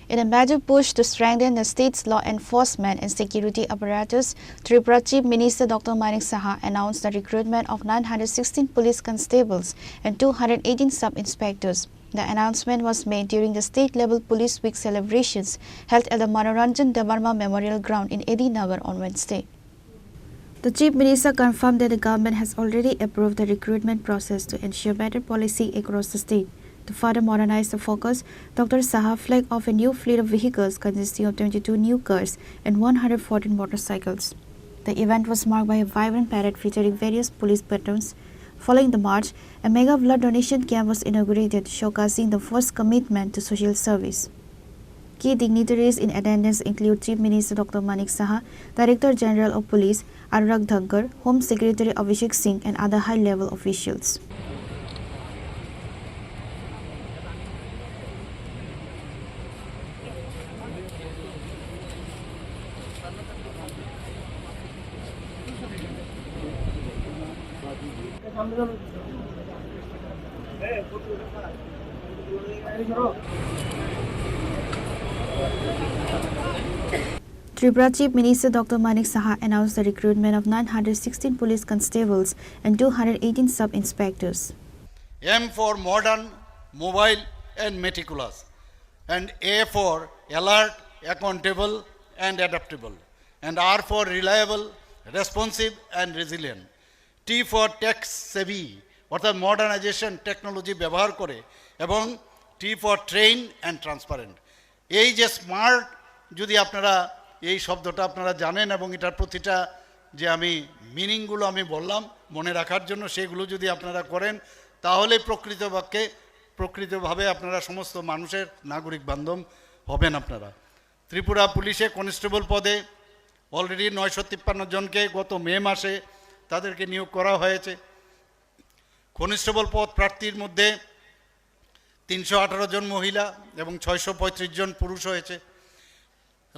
In a major push to strengthen the state's law enforcement and security apparatus, Tripura Chief Minister Dr. Manik Saha announced the recruitment of 916 police constables and 218 sub-inspectors. The announcement was made during the state-level Police Week celebrations held at the Manoranjan Debarma Memorial Ground in Edinagar on Wednesday. The Chief Minister confirmed that the government has already approved the recruitment process to ensure better policy across the state. To further modernize the focus, Dr. Saha flagged off a new fleet of vehicles consisting of 22 new cars and 114 motorcycles. The event was marked by a vibrant parade featuring various police platoons. Following the march, a mega blood donation camp was inaugurated, showcasing the force's commitment to social service. Key dignitaries in attendance include Chief Minister Dr. Manik Saha, Director General of Police Anurag Thakkar, Home Secretary Abhishek Singh, and other high-level officials. Tripura Chief Minister Dr. Manik Saha announced the recruitment of 916 police constables and 218 sub-inspectors. M for modern, mobile and meticulous, and A for alert, accountable and adaptable, and R for reliable, responsive and resilient. T for tech savvy অর্থাৎ modernisation technology ব্যবহার করে, এবং T for train and transparent. এই যে smart, যদি আপনারা এই শব্দটা আপনারা জানেন এবং এটার প্রতিটা যে আমি মিনিংগুলো আমি বললাম মনে রাখার জন্য, সেগুলো যদি আপনারা করেন তাহলে প্রকৃতভাবে আপনারা সমস্ত মানুষের নাগরিক বান্ধব হবেন। আপনারা ত্রিপুরা পুলিশে কনস্টেবল পদে অলরেডি 953 জনকে গত মে মাসে তাদেরকে নিয়োগ করা হয়েছে। কনস্টেবল পদ প্রার্থীর মধ্যে 318 জন মহিলা এবং 635 জন পুরুষ হয়েছে।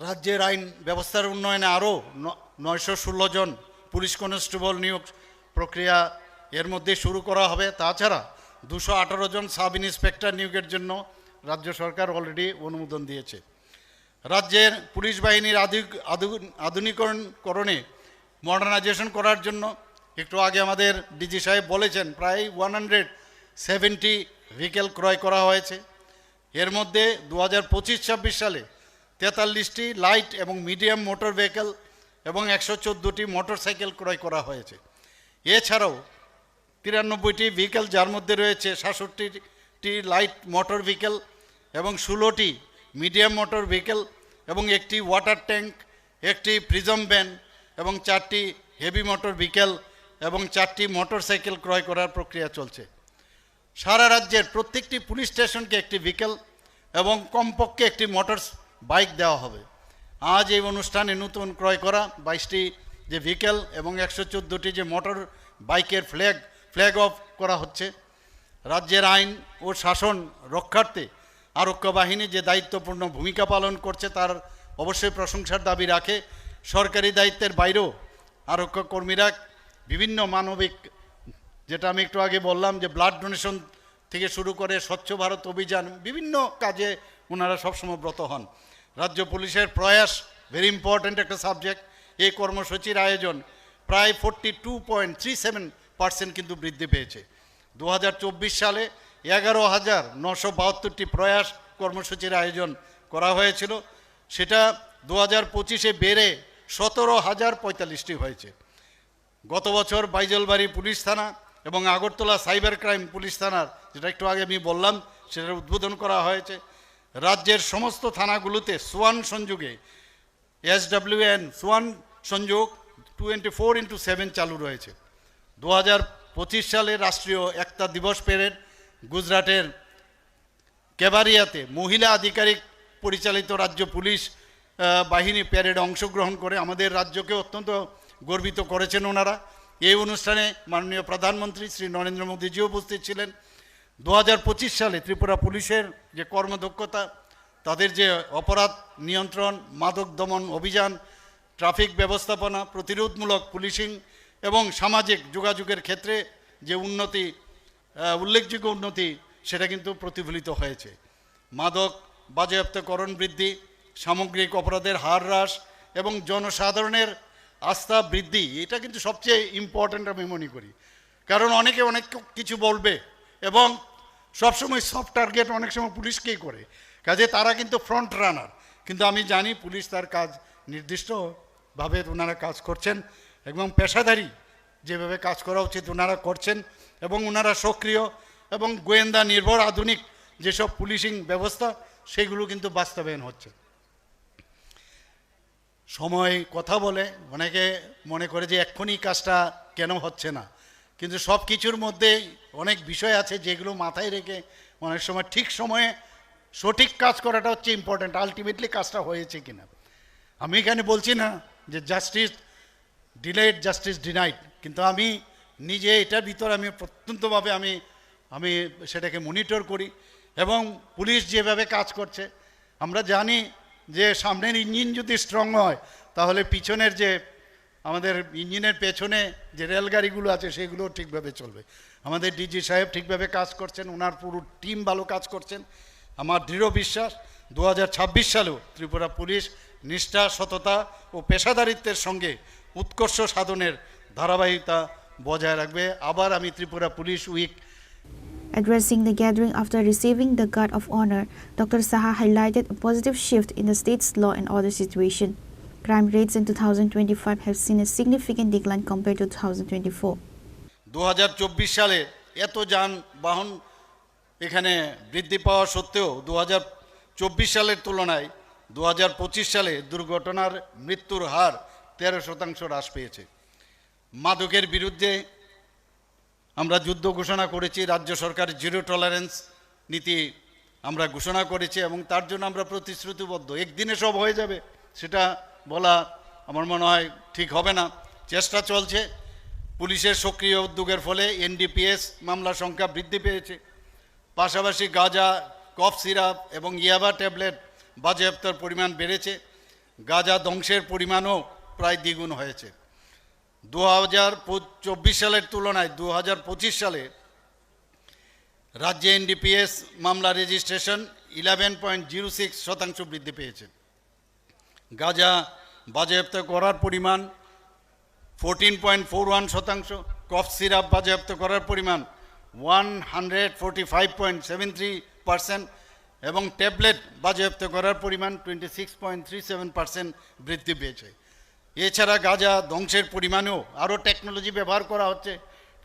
রাজ্যের আইন ব্যবস্থার উন্নয়নে আরও 916 জন পুলিশ কনস্টেবল নিয়োগ প্রক্রিয়া এর মধ্যে শুরু করা হবে। তাছাড়া 218 জন সাব ইন্সপেক্টর নিয়োগের জন্য রাজ্য সরকার অলরেডি অনুমোদন দিয়েছে। রাজ্যের পুলিশ বাহিনীর আধুনিকরণে মডার্নাইজেশন করার জন্য একটু আগে আমাদের ডিজি সাহেব বলেছেন প্রায় 170 ভেহিকেল ক্রয় করা হয়েছে। এর মধ্যে 2025-26 সালে 43টি লাইট এবং মিডিয়াম মোটর ভেহিকেল এবং 114টি মোটরসাইকেল ক্রয় করা হয়েছে। এছাড়াও 93টি ভেহিকেল, যার মধ্যে রয়েছে 66টি লাইট মোটর ভেহিকেল এবং 16টি মিডিয়াম মোটর ভেহিকেল এবং একটি ওয়াটার ট্যাঙ্ক, একটি প্রিজম ভ্যান এবং 4টি হেভি মোটর ভেহিকেল এবং 4টি মোটরসাইকেল ক্রয় করার প্রক্রিয়া চলছে। সারা রাজ্যের প্রত্যেকটি পুলিশ স্টেশনকে একটি ভেহিকেল এবং কমপক্ষে একটি মোটর বাইক দেওয়া হবে। আজ এই অনুষ্ঠানে নতুন ক্রয় করা 22টি যে ভেহিকেল এবং 114টি যে মোটর বাইকের ফ্ল্যাগ অফ করা হচ্ছে। রাজ্যের আইন ও শাসন রক্ষার্থে আরক্ষা বাহিনী যে দায়িত্বপূর্ণ ভূমিকা পালন করছে তার অবশ্যই প্রশংসার দাবি রাখে। সরকারি দায়িত্বের বাইরেও আরক্ষা কর্মীরা বিভিন্ন মানবিক, যেটা আমি একটু আগে বললাম যে ব্লাড ডোনেশন থেকে শুরু করে স্বচ্ছ ভারত অভিযান, বিভিন্ন কাজে ওনারা সবসময় ব্রত হন। রাজ্য পুলিশের প্রয়াস ভেরি ইম্পর্ট্যান্ট একটা সাবজেক্ট। এই কর্মসূচির আয়োজন প্রায় 42.37% কিন্তু বৃদ্ধি পেয়েছে। 2024 সালে 11,972টি প্রয়াস কর্মসূচির আয়োজন করা হয়েছিল, সেটা 2025-এ বেড়ে 17,045টি হয়েছে। গত বছর বাইজলবাড়ি পুলিশ থানা এবং আগরতলা সাইবার ক্রাইম পুলিশ থানার, যেটা একটু আগে আমি বললাম, সেটার উদ্বোধন করা হয়েছে। রাজ্যের সমস্ত থানাগুলোতে সোয়ান সংযোগে SWN সোয়ান সংযোগ 24/7 চালু রয়েছে। 2025 সালে রাষ্ট্রীয় একতা দিবস প্যারেড গুজরাটের কেবারিয়াতে মহিলা আধিকারিক পরিচালিত রাজ্য পুলিশ বাহিনী প্যারেডে অংশগ্রহণ করে আমাদের রাজ্যকে অত্যন্ত গর্বিত করেছেন ওনারা। এই অনুষ্ঠানে মাননীয় প্রধানমন্ত্রী শ্রী নরেন্দ্র মোদীজিও উপস্থিত ছিলেন। 2025 সালে ত্রিপুরা পুলিশের যে কর্মদক্ষতা, তাদের যে অপরাধ নিয়ন্ত্রণ, মাদক দমন অভিযান, ট্রাফিক ব্যবস্থাপনা, প্রতিরোধমূলক পুলিশিং এবং সামাজিক যোগাযোগের ক্ষেত্রে যে উন্নতি, উল্লেখযোগ্য উন্নতি, সেটা কিন্তু প্রতিফলিত হয়েছে। মাদক বাজেয়াপ্তকরণ বৃদ্ধি, সামগ্রিক অপরাধের হার হ্রাস এবং জনসাধারণের আস্থা বৃদ্ধি, এটা কিন্তু সবচেয়ে ইম্পর্ট্যান্ট আমি মনে করি। কারণ অনেকে অনেক কিছু বলবে এবং সবসময় সফট টার্গেট অনেক সময় পুলিশকেই করে, কাজে তারা কিন্তু ফ্রন্ট রানার। কিন্তু আমি জানি পুলিশ তার কাজ নির্দিষ্টভাবে ওনারা কাজ করছেন এবং পেশাদারি যেভাবে কাজ করা উচিত ওনারা করছেন এবং ওনারা সক্রিয় এবং গোয়েন্দা নির্ভর আধুনিক যেসব পুলিশিং ব্যবস্থা সেগুলো কিন্তু বাস্তবায়ন হচ্ছে। সময় কথা বলে, অনেকে মনে করে যে এক্ষুনি কাজটা কেন হচ্ছে না, কিন্তু সব কিছুর মধ্যে অনেক বিষয় আছে যেগুলো মাথায় রেখে অনেক সময় ঠিক সময়ে সঠিক কাজ করাটা হচ্ছে ইম্পর্ট্যান্ট, আলটিমেটলি কাজটা হয়েছে কিনা। আমি এখানে বলছি না যে জাস্টিস ডিলেড জাস্টিস ডিনাইড, কিন্তু আমি নিজে এটার ভিতর আমি প্রত্যন্তভাবে আমি সেটাকে মনিটর করি এবং পুলিশ যেভাবে কাজ করছে আমরা জানি যে সামনের ইঞ্জিন যদি স্ট্রং হয় তাহলে পিছনের যে আমাদের ইঞ্জিনের পেছনে যে রেলগাড়িগুলো আছে সেগুলো ঠিকভাবে চলবে। আমাদের ডিজি সাহেব ঠিকভাবে কাজ করছেন, ওনার পুরো টিম ভালো কাজ করছেন। আমার দৃঢ় বিশ্বাস 2026 সালেও ত্রিপুরা পুলিশ নিষ্ঠা, সততা ও পেশাদারিত্বের সঙ্গে উৎকর্ষ সাধনের ধারাবাহিকতা বজায় রাখবে। আবার আমি Tripura police week Addressing the gathering after receiving the Guard of Honor, Dr. Saha highlighted a positive shift in the state's law and order situation. Crime rates in 2025 have seen a significant decline compared to 2024. 2024 সালে এত যানবাহন এখানে বৃদ্ধি পাওয়া সত্ত্বেও 2024 সালের তুলনায় 2025 সালে দুর্ঘটনার মৃত্যুর হার 13% হ্রাস পেয়েছে। মাদকের বিরুদ্ধে আমরা যুদ্ধ ঘোষণা করেছি, রাজ্য সরকার জিরো টলারেন্স নীতি আমরা ঘোষণা করেছি এবং তার জন্য আমরা প্রতিশ্রুতিবদ্ধ। একদিনে সব হয়ে যাবে সেটা বলা আমার মনে হয় ঠিক হবে না, চেষ্টা চলছে। পুলিশের সক্রিয় উদ্যোগের ফলে এনডিপিএস মামলার সংখ্যা বৃদ্ধি পেয়েছে, পাশাপাশি গাঁজা, কফ সিরাপ এবং ইয়াবা ট্যাবলেট বাজেয়াপ্তর পরিমাণ বেড়েছে, গাঁজা ধ্বংসের পরিমাণও প্রায় দ্বিগুণ হয়েছে। 2024 সালের তুলনায় 2025 সালে রাজ্যে এনডিপিএস মামলা রেজিস্ট্রেশন 11.06% বৃদ্ধি পেয়েছে। গাঁজা বাজেয়াপ্ত করার পরিমাণ 14.41%, কফ সিরাপ বাজেয়াপ্ত করার পরিমাণ 145.73% এবং ট্যাবলেট বাজেয়াপ্ত করার পরিমাণ 26.37% বৃদ্ধি পেয়েছে। এছাড়া গাঁজা ধ্বংসের পরিমাণেও আরও টেকনোলজি ব্যবহার করা হচ্ছে।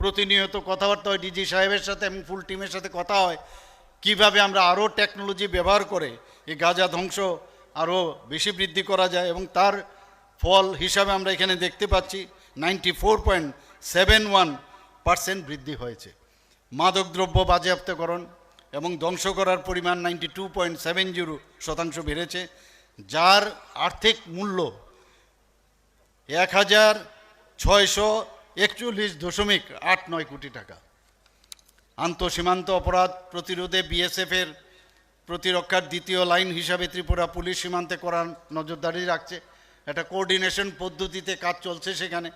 প্রতিনিয়ত কথাবার্তা হয় ডিজি সাহেবের সাথে এবং ফুল টিমের সাথে কথা হয় কিভাবে আমরা আরও টেকনোলজি ব্যবহার করে এই গাঁজা ধ্বংস আরও বেশি বৃদ্ধি করা যায় এবং তার ফল হিসাবে আমরা এখানে দেখতে পাচ্ছি 94.71% বৃদ্ধি হয়েছে। মাদকদ্রব্য বাজেয়াপ্তকরণ এবং ধ্বংস করার পরিমাণ 92.70% বেড়েছে, যার আর্থিক মূল্য 1641.89 কোটি টাকা। আন্তঃসীমান্ত অপরাধ প্রতিরোধে বিএসএফের প্রতিরক্ষার দ্বিতীয় লাইন হিসাবে ত্রিপুরা পুলিশ সীমান্তে করার নজরদারি রাখছে। একটা কোঅর্ডিনেশন পদ্ধতিতে কাজ চলছে সেখানে।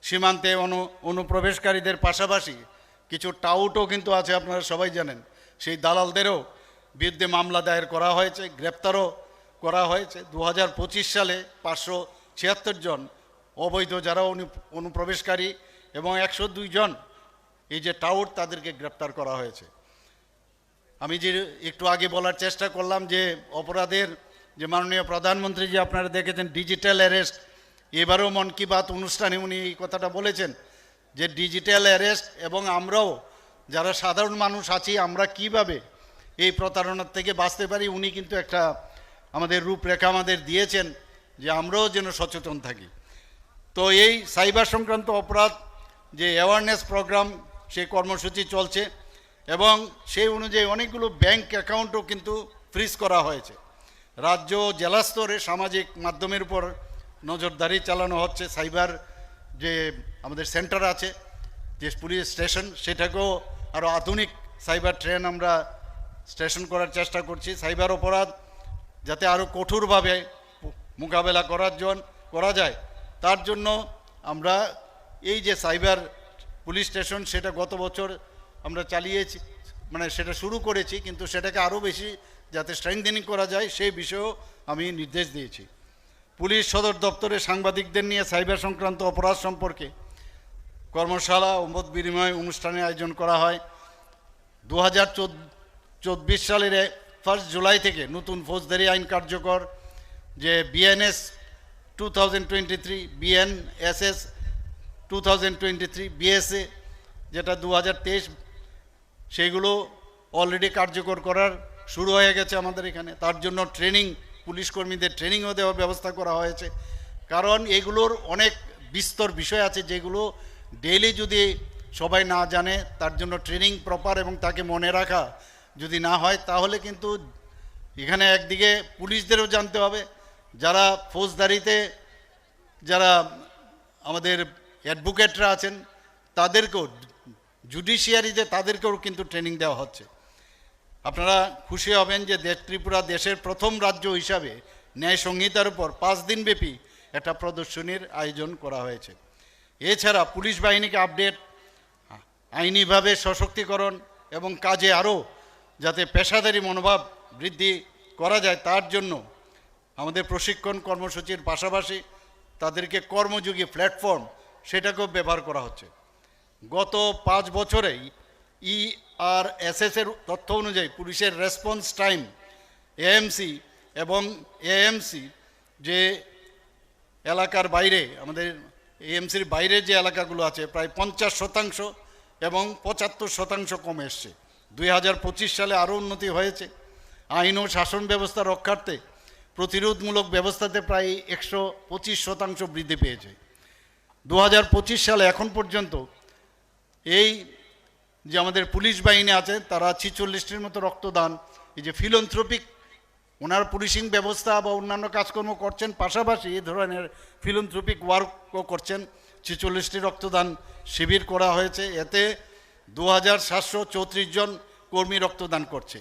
সীমান্তে অনুপ্রবেশকারীদের পাশাপাশি কিছু টাউটও কিন্তু আছে, আপনারা সবাই জানেন। সেই দালালদেরও বিরুদ্ধে মামলা দায়ের করা হয়েছে, গ্রেপ্তারও করা হয়েছে। 2025 সালে 576 জন অবৈধ যারা অনুপ্রবেশকারী এবং 102 জন এই যে টাউট তাদেরকে গ্রেপ্তার করা হয়েছে। আমি যে একটু আগে বলার চেষ্টা করলাম যে অপরাধের যে মাননীয় প্রধানমন্ত্রী যে আপনারা দেখেছেন ডিজিটাল অ্যারেস্ট, এবারেও মন কি বাত অনুষ্ঠানে উনি এই কথাটা বলেছেন যে ডিজিটাল অ্যারেস্ট এবং আমরাও যারা সাধারণ মানুষ আছি আমরা কিভাবে এই প্রতারণার থেকে বাঁচতে পারি, উনি কিন্তু একটা আমাদের রূপরেখা আমাদের দিয়েছেন যে আমরাও যেন সচেতন থাকি। তো এই সাইবার সংক্রান্ত অপরাধ যে অ্যাওয়ারনেস প্রোগ্রাম সেই কর্মসূচি চলছে এবং সেই অনুযায়ী অনেকগুলো ব্যাংক অ্যাকাউন্টও কিন্তু ফ্রিজ করা হয়েছে। রাজ্য জেলা স্তরে সামাজিক মাধ্যমের উপর নজরদারি চালানো হচ্ছে। সাইবার যে আমাদের সেন্টার আছে যে পুলিশ স্টেশন, সেটাকেও আরও আধুনিক সাইবার ট্রেন আমরা স্টেশন করার চেষ্টা করছি। সাইবার অপরাধ যাতে আরও কঠোরভাবে মোকাবেলা করা যায় তার জন্য আমরা এই যে সাইবার পুলিশ স্টেশন সেটা গত বছর আমরা চালিয়েছি, মানে সেটা শুরু করেছি, কিন্তু সেটাকে আরও বেশি যাতে স্ট্রেংথেনিং করা যায় সেই বিষয়েও আমি নির্দেশ দিয়েছি। পুলিশ সদর দপ্তরে সাংবাদিকদের নিয়ে সাইবার সংক্রান্ত অপরাধ সম্পর্কে কর্মশালা ও মত বিনিময় অনুষ্ঠানের আয়োজন করা হয়। 2024 সালের 1 জুলাই থেকে নতুন ফৌজদারি আইন কার্যকর, যে বিএনএস 2023, বিএনএসএস 2023, বিএসএ যেটা 2023, সেইগুলো অলরেডি কার্যকর করার শুরু হয়ে গেছে আমাদের এখানে। তার জন্য ট্রেনিং, পুলিশ কর্মীদের ট্রেনিংও দেওয়ার ব্যবস্থা করা হয়েছে। কারণ এগুলোর অনেক বিস্তর বিষয় আছে যেগুলো ডেইলি যদি সবাই না জানে, তার জন্য ট্রেনিং প্রপার এবং তাকে মনে রাখা যদি না হয়, তাহলে কিন্তু এখানে একদিকে পুলিশদেরও জানতে হবে, যারা ফৌজদারিতে যারা আমাদের অ্যাডভোকেটরা আছেন তাদেরকেও, জুডিশিয়ারিতে তাদেরকেও কিন্তু ট্রেনিং দেওয়া হচ্ছে। আপনারা খুশি হবেন যে ত্রিপুরা দেশের প্রথম রাজ্য হিসাবে ন্যায় সংহিতার উপর 5 দিনব্যাপী একটা প্রদর্শনীর আয়োজন করা হয়েছে। এছাড়া পুলিশ বাহিনীকে আপডেট, আইনিভাবে সশক্তিকরণ এবং কাজে আরও যাতে পেশাদারি মনোভাব বৃদ্ধি করা যায়, তার জন্য আমাদের প্রশিক্ষণ কর্মসূচির পাশাপাশি তাদেরকে কর্মযোগী প্ল্যাটফর্ম সেটাকেও ব্যবহার করা হচ্ছে। গত 5 বছরেই ERSS-এর তথ্য অনুযায়ী পুলিশের রেসপন্স টাইম, এএমসি এবং এএমসি যে এলাকার বাইরে, আমাদের এএমসির বাইরে যে এলাকাগুলো আছে, প্রায় 50% এবং 75% কমে এসছে। 2025 সালে আরও উন্নতি হয়েছে। আইন ও শাসন ব্যবস্থা রক্ষার্থে প্রতিরোধমূলক ব্যবস্থাতে প্রায় 125% বৃদ্ধি পেয়েছে। 2025 সালে এখন পর্যন্ত এই যে আমাদের পুলিশ বাহিনী আছে, তারা 46টির মতো রক্তদান, এই যে ফিলন্থ্রপিক ওনার পুলিশিং ব্যবস্থা বা অন্যান্য কাজকর্ম করছেন, পাশাপাশি এই ধরনের ফিলন্থ্রপিক ওয়ার্কও করছেন। 46টি রক্তদান শিবির করা হয়েছে, এতে 2734 জন কর্মী রক্তদান করছে।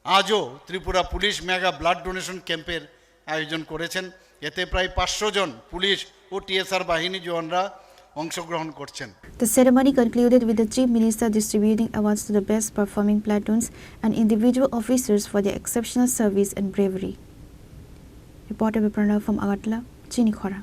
আজও Tripura police mega blood donation ক্যাম্পের আয়োজন করেছেন, এতে প্রায় 500 জন পুলিশ ও টিএসআর বাহিনী জওয়ানরা অংশগ্রহণ করছেন। The ceremony concluded with the Chief Minister distributing awards to the best performing platoons and individual officers for their exceptional service and bravery. Reporter Pranav from Agartala, Chini Khora.